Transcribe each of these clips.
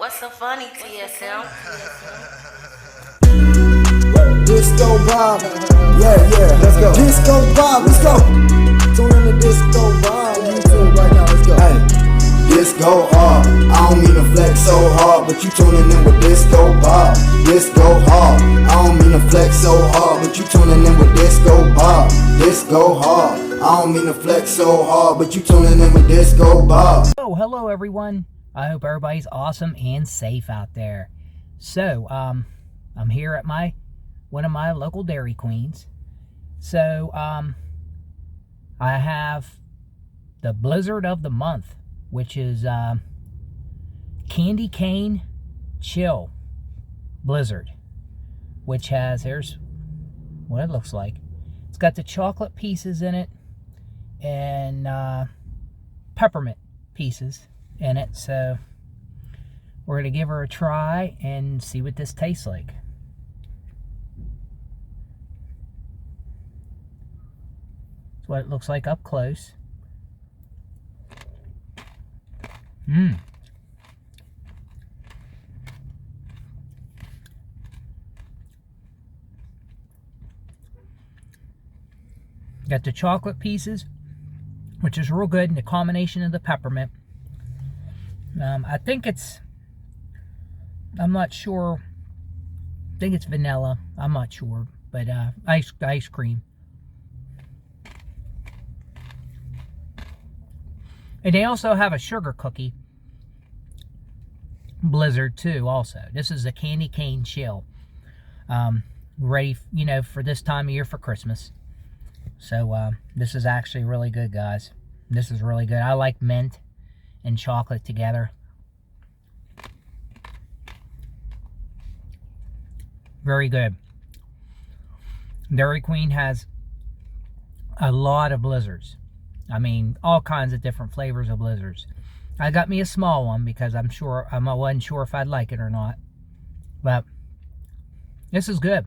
What's so funny, TSM? Disco Bob, yeah, let's go. Disco Bob, let's go. Tune in to Disco Bob, YouTube right now, let's go. Hey, Disco hard, I don't mean to flex so hard, but you tuning in with Disco Bob. Disco hard, I don't mean to flex so hard, but you tuning in with Disco Bob. Disco hard, I don't mean to flex so hard, but you tuning in with Disco Bob. Oh, hello everyone. I hope everybody's awesome and safe out there. So, I'm here at one of my local Dairy Queens. So, I have the Blizzard of the month, which is Candy Cane Chill Blizzard, which has, here's what it looks like. It's got the chocolate pieces in it and peppermint pieces in it. So we're going to give her a try and see what this tastes like. That's what it looks like up close. Got the chocolate pieces, which is real good, and the combination of the peppermint. I think it's, I'm not sure, I think it's vanilla, I'm not sure, but ice cream. And they also have a sugar cookie Blizzard too, also. This is a Candy Cane Chill. Ready, for this time of year for Christmas. So, this is actually really good, guys. This is really good. I like mint and chocolate together. Very good. Dairy Queen has a lot of Blizzards. I mean, all kinds of different flavors of Blizzards. I got me a small one because I wasn't sure if I'd like it or not. But this is good.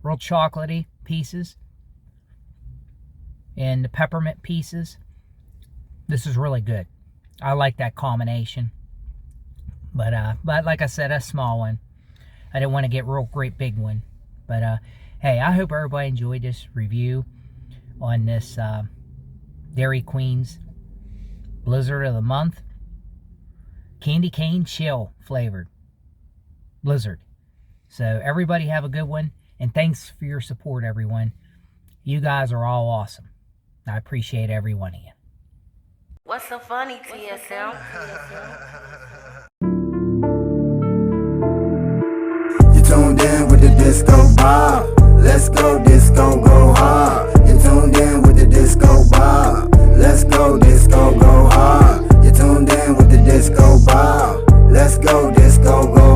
Real chocolatey pieces. And the peppermint pieces. This is really good. I like that combination. But like I said, a small one. I didn't want to get a real great big one. But hey, I hope everybody enjoyed this review on this Dairy Queen's Blizzard of the month. Candy Cane Chill flavored Blizzard. So everybody have a good one. And thanks for your support, everyone. You guys are all awesome. I appreciate every one of you. What's so funny, TSM? You tuned in with the Disco Bob. Let's go, disco, go hard. You tuned in with the Disco Bob. Let's go, disco, go hard. You tuned in with the Disco Bob. Let's go, disco, go hard.